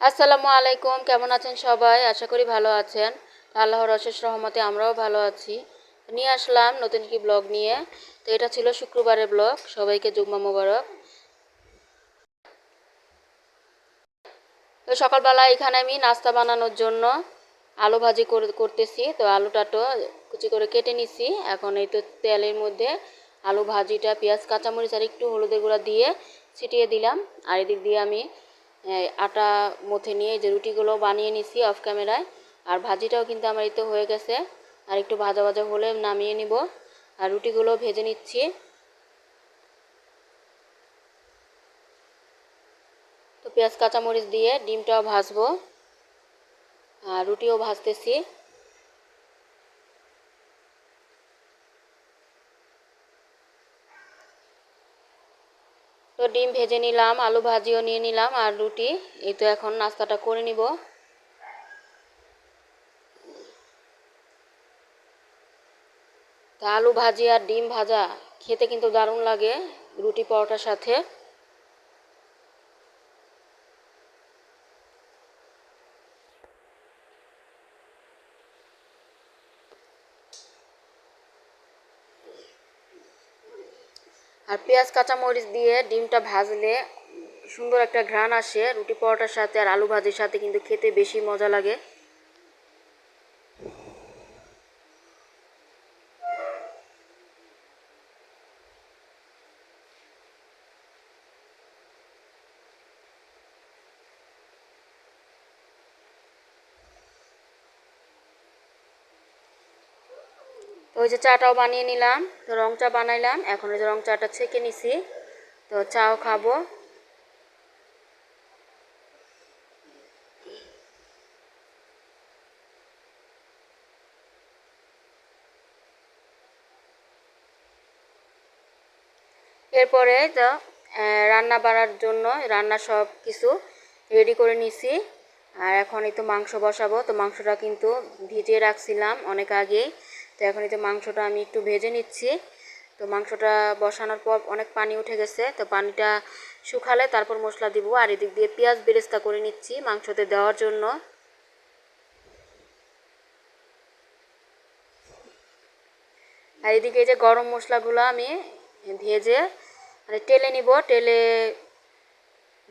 আসসালামু আলাইকুম, কেমন আছেন সবাই? আশা করি ভালো আছেন। আল্লাহর অশেষ রহমতে আমরাও ভালো আছি। নিয়ে আসলাম নতুন কি ব্লগ নিয়ে। তো এটা ছিল শুক্রবারের ব্লগ। সবাইকে জুম্মা মোবারক। তো সকালবেলা এখানে আমি নাস্তা বানানোর জন্য আলু ভাজি করতেছি। তো আলুটা তো কুচি করে কেটে নিছি। এখন এই তো তেলের মধ্যে আলু ভাজিটা পেঁয়াজ কাঁচামরিচ আর একটু হলুদের গুঁড়া দিয়ে ছিটিয়ে দিলাম। আর এদিক দিয়ে আমি আটা মথে নিয়ে যে রুটিগুলো বানিয়ে নিছি অফ ক্যামেরায়। আর ভাজিটাও কিন্তু আমার এই তো হয়ে গেছে। আর একটু ভাজা ভাজা হলে নামিয়ে নিব। আর রুটিগুলো ভেজে নিচ্ছি। তো পেঁয়াজ কাঁচামরিচ দিয়ে ডিমটাও ভাজবো আর রুটিও ভাজতেছি। তো ডিম ভেজে নিলাম, আলু ভাজিও নিয়ে নিলাম আর রুটি। এই তো এখন নাস্তাটা করে নিব। তা আলু ভাজি আর ডিম ভাজা খেতে কিন্তু দারুণ লাগে রুটি পরোটার সাথে। আর পেঁয়াজ কাঁচামরিচ দিয়ে ডিমটা ভাজলে সুন্দর একটা ঘ্রাণ আসে রুটি পরোটার সাথে। আর আলু ভাজির সাথে কিন্তু খেতে বেশি মজা লাগে। তো ওই যে চাটাও বানিয়ে নিলাম। তো রং চা বানাইলাম। এখন ওই যে রং চাটা ছেঁকে নিছি। তো চাও খাবো। এরপরে তো রান্না বাড়ার জন্য রান্না সব কিছু রেডি করে নিছি। আর এখন এই তো মাংস বসাবো। তো মাংসটা কিন্তু ভিজিয়ে রাখছিলাম অনেক আগেই। তো এখন এই তো মাংসটা আমি একটু ভেজে নিচ্ছি। তো মাংসটা বসানোর পর অনেক পানি উঠে গেছে। তো পানিটা শুকালে তারপর মশলা দিব। আর এদিক দিয়ে পেঁয়াজ বেরেস্তা করে নিচ্ছি মাংসতে দেওয়ার জন্য। আর এদিকে এই যে গরম মশলাগুলো আমি ভেজে মানে টেলে নিব, টেলে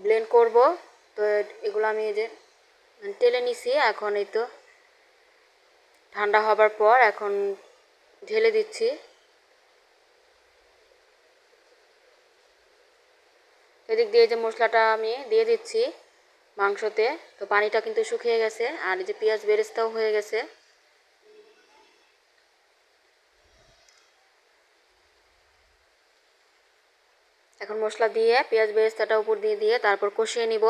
ব্লেন্ড করব। তো এগুলো আমি এই যে টেলে নিছি। এখন এই তো ঠান্ডা হবার পর এখন ঢেলে দিচ্ছি। এদিক দিয়ে যে মশলাটা আমি দিয়ে দিচ্ছি মাংসতে। তো পানিটা কিন্তু শুকিয়ে গেছে আর এই যে পেঁয়াজ বেরেস্তাও হয়ে গেছে। এখন মশলা দিয়ে পেঁয়াজ বেরেস্তাটা উপর দিয়ে দিয়ে তারপর কষিয়ে নিব।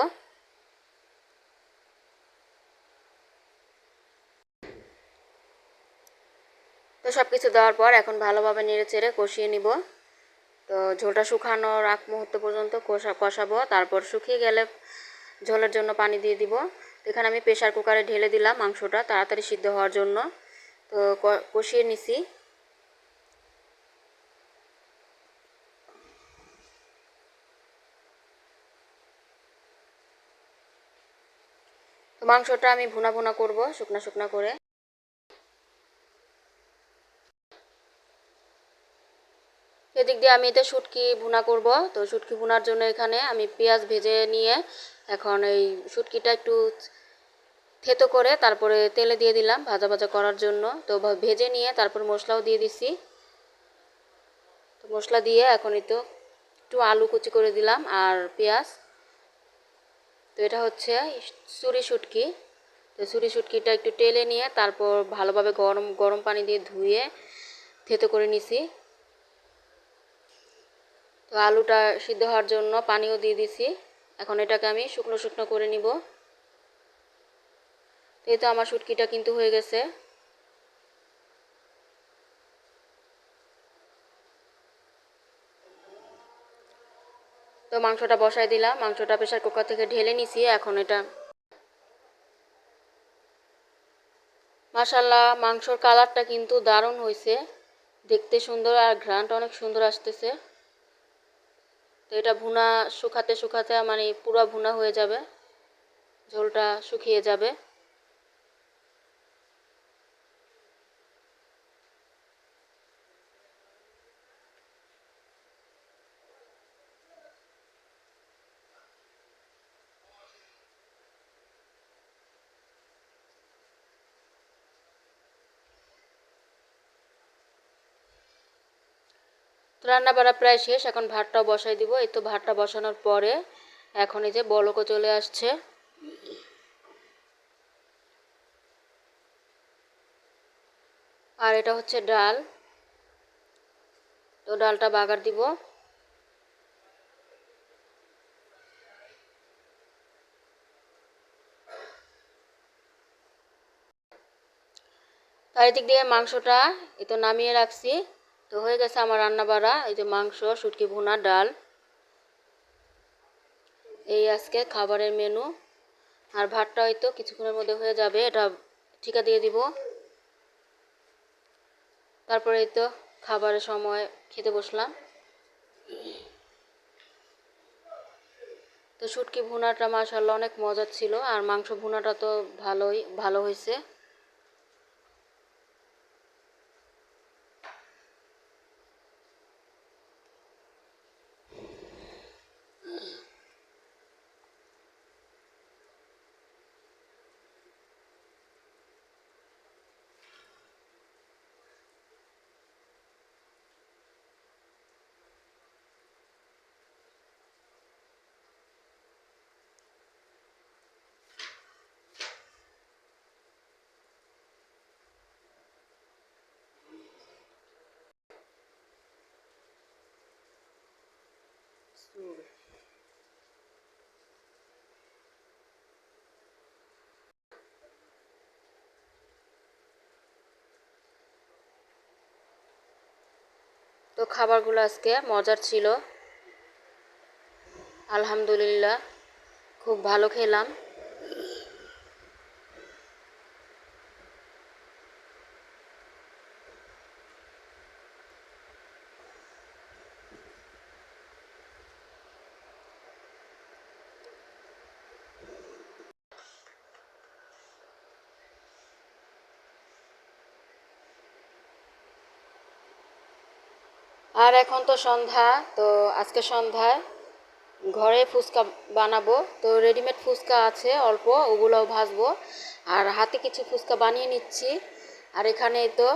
তো সব কিছু দেওয়ার পর এখন ভালোভাবে নেড়ে চেড়ে কষিয়ে নিব। তো ঝোলটা শুকানোর আগ মুহূর্ত পর্যন্ত কষাবো। তারপর শুকিয়ে গেলে ঝোলের জন্য পানি দিয়ে দিব। তো এখানে আমি প্রেসার কুকারে ঢেলে দিলাম মাংসটা তাড়াতাড়ি সিদ্ধ হওয়ার জন্য। তো কষিয়ে নিছি। তো মাংসটা আমি ভুনা ভুনা করব শুকনা শুকনা করে। এদিক দিয়ে আমি এটা শুটকি ভুনা করব। তো শুটকি ভুনার জন্য এখানে আমি পেঁয়াজ ভেজে নিয়ে এখন এই শুটকিটা একটু থেতো করে তারপরে তেলে দিয়ে দিলাম ভাজা ভাজা করার জন্য। তো ভেজে নিয়ে তারপর মশলাও দিয়ে দিছি। তো মশলা দিয়ে এখন তো একটু আলু কুচি করে দিলাম আর পেঁয়াজ। তো এটা হচ্ছে চুরি শুটকি। তো চুরি শুটকিটা একটু টেলে নিয়ে তারপর ভালোভাবে গরম গরম পানি দিয়ে ধুয়ে থেতো করে নিছি। তো আলুটা সিদ্ধ হওয়ার জন্য পানিও দিয়ে দিছি। এখন এটাকে আমি শুকনো শুকনো করে নিব। তো এই তো আমার শুটকিটা কিন্তু হয়ে গেছে। তো মাংসটা বসাই দিলাম। মাংসটা প্রেসার কুকার থেকে ঢেলে নিছি। এখন এটা মাশাআল্লাহ মাংসর কালারটা কিন্তু দারুণ হয়েছে, দেখতে সুন্দর আর ঘ্রাণটা অনেক সুন্দর আসতেছে। তো এটা ভুনা শুকাতে শুকাতে মানে পুরো ভুনা হয়ে যাবে, ঝোলটা শুকিয়ে যাবে। তো রান্না বাড়া প্রায় শেষ, এখন ভাতটাও বসাই দিব। এই তো ভাতটা বসানোর পরে এখন এই যে বলকও চলে আসছে। আর এটা হচ্ছে ডাল, তো ডালটা বাগার দিব। আর এদিক দিয়ে মাংসটা এই তো নামিয়ে রাখছি। তো হয়ে গেছে আমার রান্না বাড়া, এই যে মাংস, শুটকি ভুনা, ডাল, এই আজকে খাবারের মেনু। আর ভাতটা হয়তো কিছুক্ষণের মধ্যে হয়ে যাবে, এটা ঠিকা দিয়ে দিব। তারপরে এই তো খাবারের সময় খেতে বসলাম। তো শুটকি ভুনাটা মাশাআল্লাহ অনেক মজার ছিল, আর মাংস ভুনাটা তো ভালো হয়েছে। তো খাবারগুলো আজকে মজার ছিল, আলহামদুলিল্লাহ খুব ভালো খেলাম। আর এখন তো সন্ধ্যা, তো আজকে সন্ধ্যায় ঘরে ফুচকা বানাবো। তো রেডিমেড ফুচকা আছে অল্প, ওগুলোও ভাজবো। আর হাতে কিছু ফুচকা বানিয়ে নিচ্ছি। আর এখানে তো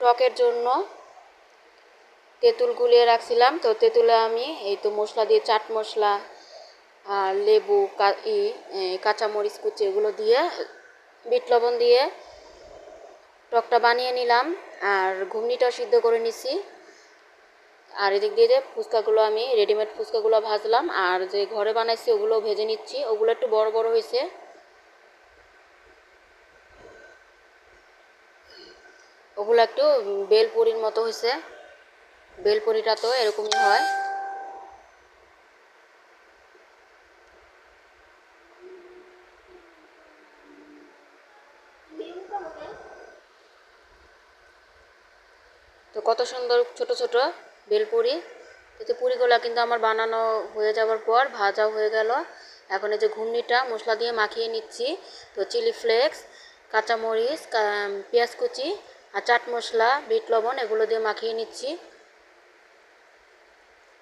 টকের জন্য তেঁতুল গুলিয়ে রাখছিলাম, তো তেঁতুলে আমি এই তো মশলা দিয়ে, চাট মশলা আর লেবু, কাঁচামরিচ কুচি এগুলো দিয়ে, বিট লবণ দিয়ে টকটা বানিয়ে নিলাম। আর ঘুগনিটাও সিদ্ধ করে নিছি। আর এদিক দিয়ে যে ফুচকাগুলো, আমি রেডিমেড ফুচকাগুলো ভাজলাম, আর যে ঘরে বানাইছি ওগুলো ভেজে নিচ্ছি। ওগুলো একটু বড় বড় হয়েছে, ওগুলো একটু বেলপুরির মতো হয়েছে। বেলপুরিটা তো এরকমই হয়। তো কত সুন্দর ছোট ছোট বেলপুরি। তো পুরিগুলো কিন্তু আমার বানানো হয়ে যাওয়ার পর ভাজা হয়ে গেল। এখন এই যে ঘুগনিটা মশলা দিয়ে মাখিয়ে নিচ্ছি। তো চিলি ফ্লেক্স, কাঁচামরিচ, পেঁয়াজ কুচি আর চাট মশলা, বিট লবণ এগুলো দিয়ে মাখিয়ে নিচ্ছি।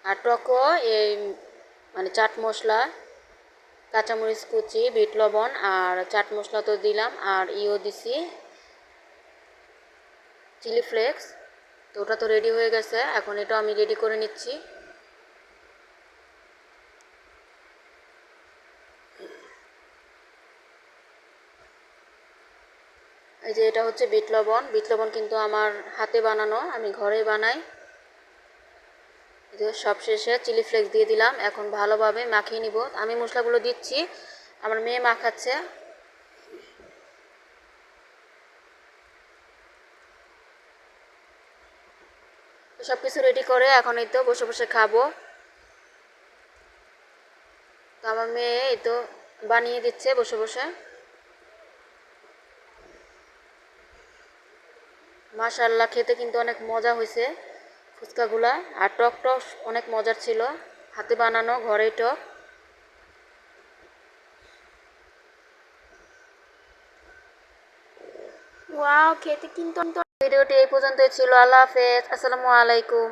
আর টকও এই মানে চাট মশলা, কাঁচামরিচ কুচি, বিট লবণ আর চাট মশলা তো দিলাম, আর দিছি চিলি ফ্লেক্স। তো ওটা তো রেডি হয়ে গেছে, এখন এটা আমি রেডি করে নিচ্ছি। এই যে এটা হচ্ছে বিট লবণ। বিট লবণ কিন্তু আমার হাতে বানানো, আমি ঘরে বানাই। এই যে সব শেষে চিলি ফ্লেক্স দিয়ে দিলাম। এখন ভালোভাবে মাখিয়ে নিব। আমি মশলাগুলো দিচ্ছি, আমার মেয়ে মাখাচ্ছে। তো সব কিছু রেডি করে এখন এই তো বসে বসে খাবো। তো আমার মেয়ে এই তো বানিয়ে দিচ্ছে বসে বসে। মাশাআল্লাহ খেতে কিন্তু অনেক মজা হয়েছে। ফুচকাগুলা। আর টক অনেক মজার ছিল, হাতে বানানো ঘরেই টক। ওয়াও, খেতে কিন্তু ভিডিওটি এই পর্যন্তই ছিল। আল্লাহ হাফেজ, আসসালামু আলাইকুম।